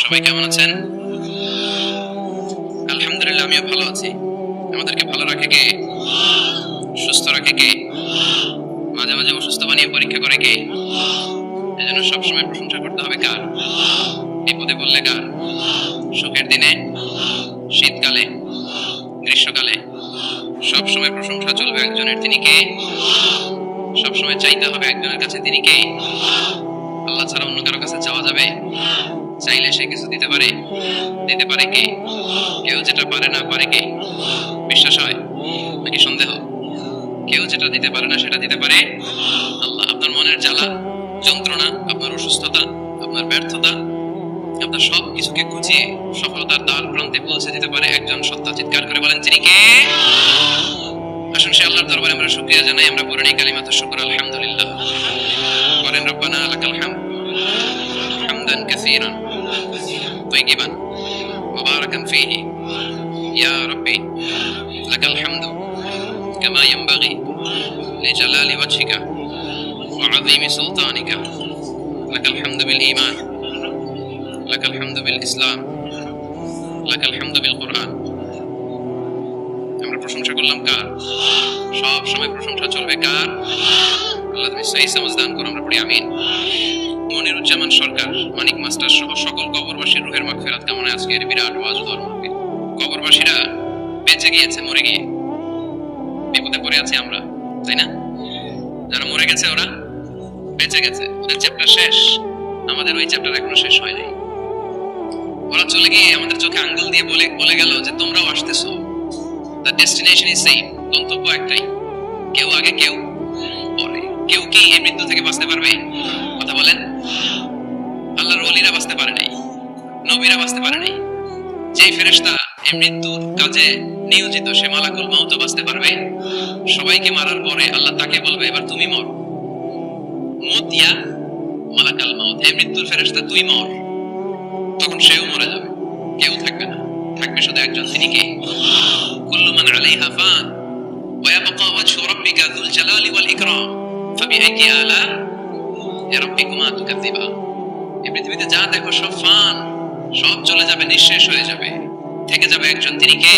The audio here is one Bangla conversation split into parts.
সবাই কেমন আছেন? আলহামদুলিল্লাহ, আমিও ভালো আছি। আমাদেরকে ভালো রাখে কে? সুস্থ রাখে কে? মাঝে মাঝে অসুস্থ বানিয়ে পরীক্ষা করে কে? এজন্য সবসময় প্রশংসা করতে হবে কার? বিপদে পড়লে কার? সুখের দিনে, শীতকালে, গ্রীষ্মকালে সবসময় প্রশংসা চলবে একজনের। তিনি কে? সবসময় চাইতে হবে একজনের কাছে। তিনি কে? আল্লাহ ছাড়া অন্য কারো কাছে চাওয়া যাবে? চাইলে সে কিছু দিতে পারে? দিতে পারে কে? কেউ যেটা পারে না পারে কে? বিশ্বাস হয় নাকি সন্দেহ? কেউ যেটা দিতে পারে না সেটা দিতে পারে আল্লাহ। আপনার মনের জ্বালা, যন্ত্রণা, আপনার অসুস্থতা, আপনার ব্যর্থতা, আপনার সব কিছুকে গুছিয়ে সফলতার দ্বার প্রান্তে পৌঁছে দিতে পারে একজন সত্তা। চিৎকার করে বলেন তিনি কে? আসুন সে আল্লাহর দরবারে আমরা শুকরিয়া জানাই। আমরা পড়ে নেই কালিমাতুশ শুকর, আলহামদুলিল্লাহ। করেন রব্বানা লাকাল হামদ হামদান কাসীরান طيبا مباركا فيه يا ربي لك الحمد كما ينبغي لجلال وجهك وعظيم سلطانك لك الحمد بالإيمان لك الحمد بالإسلام لك الحمد بالقرآن। আমরা প্রশংসা করলাম কার? সব সময় প্রশংসা চলবে কার? আল্লাহ তুমি সহি সমাজ দান করো। আমরা পড়ি আমিন। মনিরুজ্জামান সরকার, মানিক মাস্টার সহ সকল কবরবাসীর রুহের মাগফিরাত কামনায় আজকের বিরাট ওয়াজ দোয়ার মাহফিল। কবরবাসীরা বেঁচে গিয়েছে মরে গিয়ে, বিপদে পড়ে আছি আমরা, তাই না? যারা মরে গেছে ওরা বেঁচে গেছে, ওদের চ্যাপ্টার শেষ, আমাদের ওই চ্যাপ্টার এখনো শেষ হয় নাই। ওরা চলে গিয়ে আমাদের চোখে আঙ্গুল দিয়ে বলে গেল যে তোমরাও আসতেছো। দ্য ডেস্টিনেশন ইজ সেম, গন্তব্য একটাই। কেউ আগে কেউ পরে। কেউ কি এই মৃত্যু থেকে বাঁচতে পারবে? কথা বলেন। আল্লাহর ওলিরা বাঁচতে পারে নাই, নবীরা বাঁচতে পারে নাই। যেই ফেরেশতা এই মৃত্যুর কাজে নিয়োজিত সে মালাকুল মাউত বাঁচতে পারবে। সবাইকে মারার পরে আল্লাহ তাকে বলবে এবার তুমি মর। মত ইয়া মালাকাল মাউত, এই মৃত্যুর ফেরেশতা তুই মর। তখন সেও মরে যাবে, কেউ থাকবে না, থাকবে শুধু একজন। তিনি কে? কুল্লু মান আলাইহা ফান ওয়া ইয়াবকা ওয়াজহু রাব্বিকা যুল জালালি ওয়াল ইকরাম ফাবিআইয়ি আলা রাব্বিকুমা তুকাযিবান। এই পৃথিবীতে যা দেখো সব ফান, সব চলে যাবে, নিঃশেষ হয়ে যাবে, থেকে যাবে একজন। তিনি কে?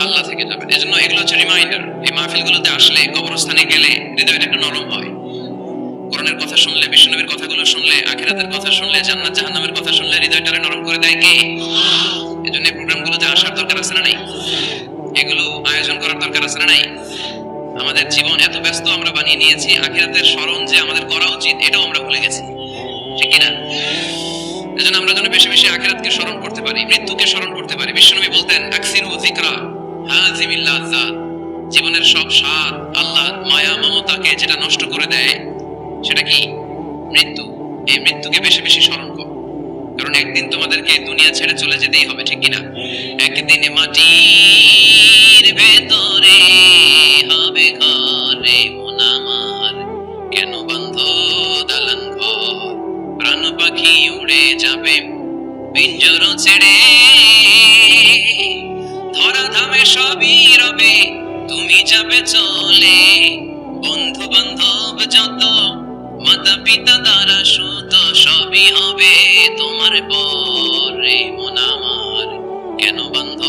আল্লাহ থেকে যাবে। এজন্য এগুলো হচ্ছে রিমাইন্ডার। এই মাহফিলগুলোতে আসলে, কবরস্থানে গেলে হৃদয়টা একটু নরম হয়। কোরআনের কথা শুনলে, বিশ্বনবীর কথাগুলো শুনলে, আখিরাতের কথা শুনলে, জান্নাত জাহান্নামের কথা শুনলে হৃদয়টারে নরম করে দেয় কে? এজন্য এই প্রোগ্রামগুলোতে আসার দরকার আছে না নাই? এগুলো আয়োজন করার দরকার আছে না নাই? আমাদের জীবন এত ব্যস্ত আমরা বানিয়ে নিয়েছি, আখিরাতের স্মরণ যে আমাদের করা উচিত এটাও আমরা ভুলে গেছি, ঠিক কি না? এজন্য আমরা যেন বেশি বেশি আখিরাতকে স্মরণ করতে পারি, মৃত্যুকে স্মরণ করতে পারি। বিশ্বনবী বলতেন আকসিরু যিকরা হাযিমিল লাযাত। জীবনের সব স্বাদ, আল্লাহ মায়া মমতাকে যেটা নষ্ট করে দেয় সেটা কি? মৃত্যু। এই মৃত্যুকে বেশি বেশি স্মরণ করো, কারণ একদিন তোমাদেরকে দুনিয়া ছেড়ে চলে যেতেই হবে, ঠিক কিনা? একদিন মাটির ভেতরে হবে ঘরে মন আমার, কেন বন্ধ দালান ঘর, প্রাণ পাখি উড়ে যাবে পিঞ্জর ছেড়ে, ধরা ধামে সবই রবে তুমি যাবে চলে, বন্ধু বান্ধব যত মাতা পিতা দ্বারা সুত সবই হবে তোমার পরে মন আমার, কেন বন্ধ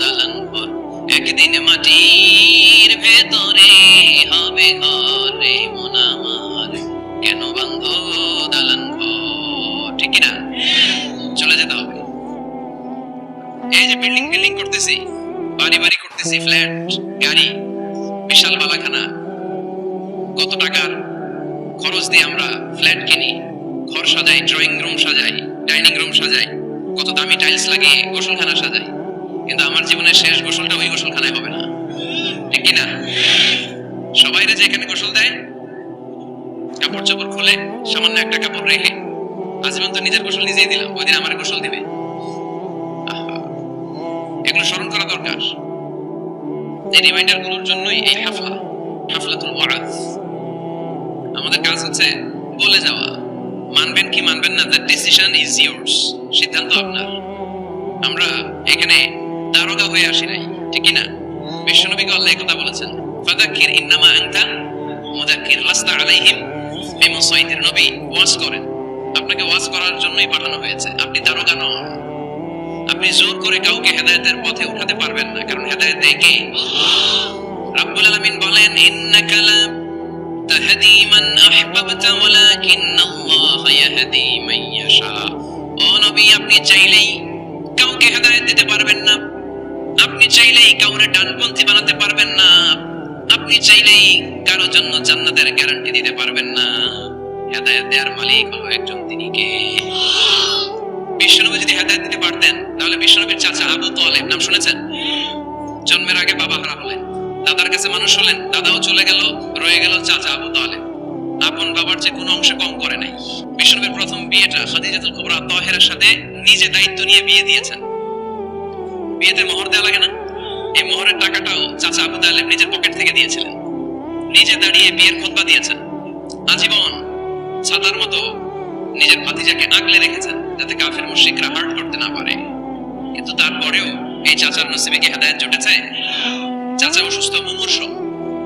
দালান ঘর, একদিন মাটির ভেতরে হবে ঘরে মন আমার, কেন বন্ধ দালান ঘর, ঠিক না? চলে যেতে হবে। এই যে বিল্ডিং বিল্ডিং করতেছি, বাড়ি বাড়ি করতেছি, ফ্ল্যাট, গাড়ি, বিশাল বালাখানা, কত টাকার খরচ দিয়ে আমরা ফ্ল্যাট কিনি, ঘর সাজাই, ড্রয়িং রুম সাজাই, ডাইনিং রুম সাজাই, কত দামি টাইলস লাগিয়ে গোসলখানা সাজাই, কিন্তু আমার জীবনের শেষ গোসলটা ওই গোসলখানায় হবে না, ঠিক কি না? সবাইরে যে এখানে গোসল দেয়, কাপড় চোপড় খুলে সামান্য একটা কাপড় রেখে আজীবন তো নিজের গোসল নিজেই দিলাম, ওই দিন আমার গোসল দিবে। এগুলো স্মরণ করা দরকার। এই রিমাইন্ডার গুলোর জন্যই এই হাফলা, হাফলাতুল ওয়াজ। আমাদের কাজ হচ্ছে বলে যাওয়া, মানবেন কি মানবেন না, দ্য ডিসিশন ইজ ইয়োর্স, সিদ্ধান্ত আপনার। আমরা এখানে দারোগা হয়ে আসি নাই, ঠিক কি না? বিশ্বনবীকে আল্লাহ এই কথা বলেছেন, ফাযাক্কির ইন্নামা আনতা মুযাক্কির লাস্তা আলাইহিম বিমুসাইতির। নবী ওয়াজ করেন, আপনাকে ওয়াজ করার জন্যই পাঠানো হয়েছে। আপনি দারোগা নন। আপনি জোর করে কাউকে হেদায়েতের পথে উঠাতে পারবেন না, কারণ হেদায়েত দেয় কে? রব্বুল আলামিন বলেন, ইন্নাকা লা তাহদি মান আহবাবতা ওয়ালাকিন্নাল্লাহা ইয়াহদি মান ইয়াশা। ও নবী, আপনি চাইলেই কাউকে হেদায়েত দিতে পারবেন না, আপনি চাইলেই কাউরে ডানপন্থী বানাতে পারবেন না, আপনি চাইলেই কারো জন্য জান্নাতের গ্যারান্টি দিতে পারবেন না। হেদায়েত দেওয়ার মালিক হলো একজন, তিনি কে? বিশ্বনবী যদি হেদায়েত দিতে পারতেন তাহলে বিশ্বনবীর চাচা আবু তালেব, নাম শুনেছেন? জন্মের আগে বাবা হারা হলেন, দাদার কাছে মানুষ হলেন, দাদাও চলে গেল, রয়ে গেল চাচা আবু তালেব। আপন বাবার যে কোনো অংশে কম করে নাই। বিশ্বনবীর প্রথম বিয়েটা খাদিজাতুল কুবরা তাহেরার সাথে নিজে দায়িত্ব নিয়ে বিয়ে দিয়েছেন। বিয়েতে মোহর দেওয়া লাগে না? এই মোহরের টাকাটাও চাচা আবু তালেব নিজের পকেট থেকে দিয়েছিলেন। নিজে দাঁড়িয়ে বিয়ের খুতবা দিয়েছেন। আজীবন ছাতার মতো নিজের ভাতিজাকে আগলে রেখেছেন যাতে কাফের মুশরিকরা হার্ট করতে না পারে। কিন্তু তারপরেও এই চাচার নসিবে কি হেদায়েত জুটেছে? চাচা অসুস্থ, মুমূর্ষু,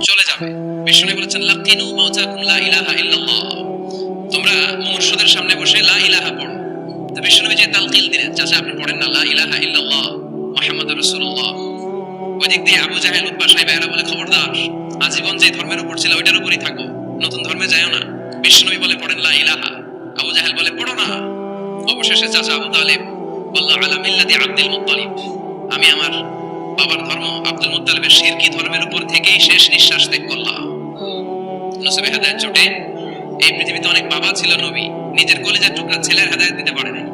চলে যাবে। বিষ্ণু বলেছেন, লাকিনু মাউতাকুম লা ইলাহা ইল্লাল্লাহ। তোমরা মুমূর্ষুদের সামনে বসে লা ইলাহা পড়ো। তো বিষ্ণু যে তালকিল দিলেন, চাচা আপনি পড়েন না লা ইলাহা ইল্লাল্লাহ মুহাম্মাদুর রাসূলুল্লাহ। ওই দিক দিয়ে আবু জাহেল, উতবা, সাইবা এরা বলে, খবরদার, আজীবন যে ধর্মের উপর ছিল ওইটার উপরই থাকো, নতুন ধর্মে যাও না। বিষ্ণু বলে পড়েন লা ইলাহা। আবু জাহেল বলে পড়ো না। অবশেষে চাচা আবু তালেব বলল, আলা মিল্লাতি আব্দুল মুত্তালিব, আমি আমার বাবার ধর্ম আব্দুল মুত্তালিবের শিরকি ধর্মের উপর থেকেই শেষ নিঃশ্বাস ত্যাগ করলাম। নসিবে হেদায়েত জোটে। এই পৃথিবীতে অনেক বাবা ছিল নবী, নিজের কলিজার টুকরা ছেলের হেদায়েত দিতে পারে নাই।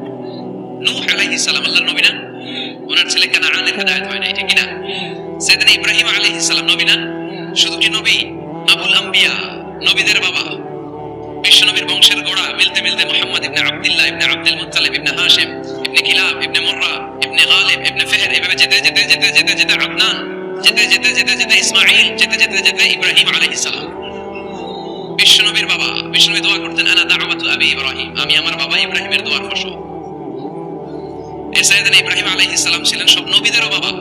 নূহ আলাইহিস সালাম আল্লাহর নবী না? ওনার ছেলে কানানের হেদায়েত হয় নাই, ঠিক না? সাইয়েদনা ইব্রাহিম আলাইহিস সালাম নবী না? শুধু কি নবী, আবুল আম্বিয়া, নবীদের বাবা। বিশ্বনবীর বংশের গোড়া মিলতে মিলতে মুহাম্মদ ইবনে আব্দুল্লাহ ইবনে আব্দুল মুত্তালিব ইবনে হাশিম ইবনে কিলাব ইবনে মুররা ইবনে গালিব ইবনে ফিহর, এভাবে যেতে যেতে যেতে যেতে যেতে আদনান, যেতে যেতে যেতে যেতে ইসমাঈল, যেতে যেতে যেতে ইব্রাহিম আলাইহিস সালাম। বিশ্বনবীর বাবা, বিশ্বনবী দোয়া করতেন, আনা দাওয়াতু আবি ইব্রাহিম, আমি আমার বাবা ইব্রাহিমের দোয়ার ফসল। এই সাইয়েদনা ইব্রাহিম আলাইহিস সালাম ছিলেন সব নবীদেরও বাবা,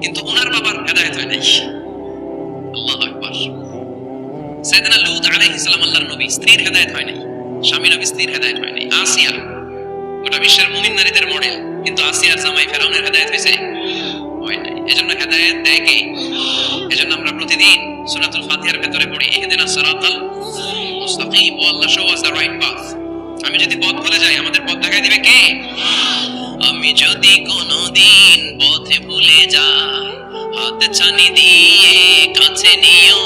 কিন্তু ওনার বাবার হেদায়েত হয় নাই। আল্লাহু আকবার। সাইয়েদনা লূত আলাইহিস সালাম আল্লাহর নবী, স্ত্রীর হেদায়েত হয় নাই, স্বামী নবী, স্ত্রীর হেদায়েত হয় নাই। আসিয়া গোটা বিশ্বের মুমিন নারীদের মডেল, কিন্তু আসিয়ার জামাই ফেরাউনের হেদায়েত হয়েছে? হয় নাই। এজন্য হেদায়েত দেয় কে? এজন্য আমরা প্রতিদিন সূরাতুল ফাতিহার ভেতরে পড়ি, ইহদিনাস সিরাতাল মুস্তাকিম, O Allah show us the right path. আমি যদি পথ ভুলে যাই, আমাদের পথ দেখায় দিবে কে? আমি যদি কোনোদিন পথে ভুলে যাই, হাত ছানি দিয়ে কাছে নিও,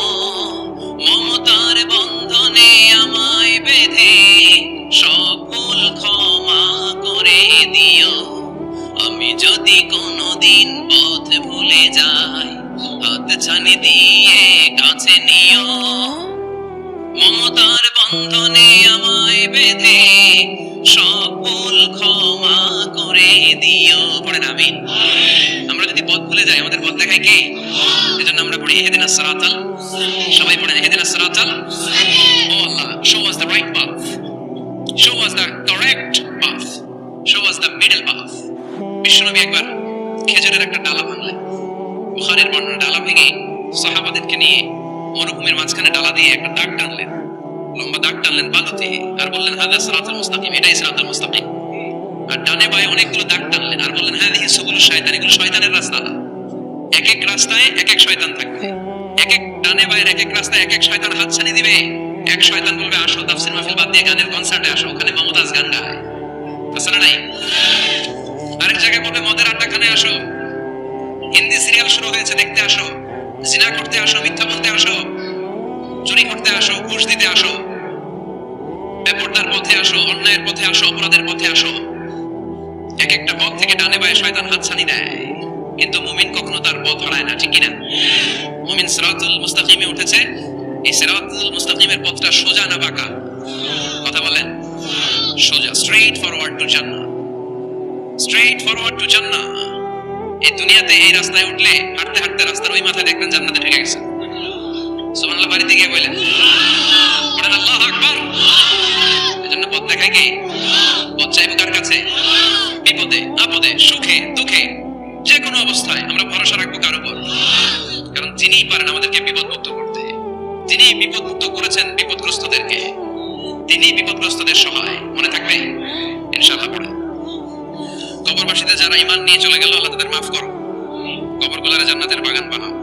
মমতার বন্ধনে আমায় বেঁধে সব ভুল ক্ষমা করে দিও। আমি যদি কোনোদিন পথ ভুলে যাই, হাত ছানি দিয়ে কাছে নিও, মমতার বন্ধনে আমায় বেঁধে সব ভুল ক্ষমা করে দিও। পড়েন আমিন। আমরা যদি পথ ভুলে যাই, আমাদের পথ দেখায় কে? এজন্য আমরা পড়ি ইহদিনাস সিরাতাল, সবাই পড়েন ইহদিনাস সিরাতাল, ও আল্লাহ show us the right path, show us the correct path, show us the middle path। বিশ্বনবী একবার খেজুরের একটা ডালা ভাঙলেন। বুখারীর বর্ণনা, ডালা ভেঙে সাহাবাদেরকে নিয়ে মরুভূমির মাঝখানে ডালা দিয়ে একটা দাগ টানলেন, লম্বা দাগ টানলেন বালুতে, আর বললেন হাদা সিরাতুল মুস্তাকিম, এটাই সিরাতুল মুস্তাকিম। আর ডানে বায়ে অনেকগুলো দাগ টানলেন, আর বললেন হাদিহি সুবুলুশ শায়তান, এগুলো শয়তানের রাস্তা। এক এক রাস্তায় এক এক শয়তান থাকবে, এক এক ডানে বায়ের এক এক রাস্তায় এক এক শয়তান হাতছানি দিবে। এক শয়তান বলবে, আসো তাফসীর মাহফিল বাদ দিয়ে গানের কনসার্টে আসো, ওখানে মমতাজ গান গায়, আছে না নাই? আরেক জায়গায় বলবে, মদের আড্ডাখানে আসো, হিন্দি সিরিয়াল শুরু হয়েছে, দেখতে আসো, জিনা করতে আসো, মিথ্যা বলতে আসো, চুরি করতে আসো, ঘুষ দিতে আসো, বেপরদার পথে আসো, অন্যায়ের পথে আসো, অপরাধের পথে আসো। এক একটা পথ থেকে ডানে বায়ে শয়তান হাতছানি দেয়, কিন্তু মুমিন কখনো তার পথ হারায় না, ঠিক কি না? মুমিন সিরাতুল মুস্তাকিমে উঠেছে। এই সিরাতুল মুস্তাকিমের পথটা সোজা না বাঁকা? কথা বলেন। সোজা, straight forward to Jannah, straight forward to Jannah. এই দুনিয়াতে এই রাস্তায় উঠলে হাঁটতে হাঁটতে রাস্তার ওই মাথায় দেখবেন জান্নাতে ঢুকে গেছে। সুবহানাল্লাহ, বাড়িতে গিয়ে বলেন, বলেন আল্লাহু আকবার। এজন্য পথ দেখায় কে? পথ চাইবো কার কাছে? বিপদে আপদে, সুখে দুঃখে, যে কোনো অবস্থায় আমরা ভরসা রাখবো কার উপর? কারণ তিনিই পারেন আমাদেরকে বিপদ মুক্ত করতে। তিনি বিপদ মুক্ত করেছেন বিপদগ্রস্তদেরকে। তিনি বিপদগ্রস্তদের সহায়। মনে থাকবে ইনশাআল্লাহ। পড়ে কবরবাসীতে যারা ঈমান নিয়ে চলে গেল, আল্লাহ তাদের মাফ করো, কবরগুলোরে জান্নাতের বাগান বানাও।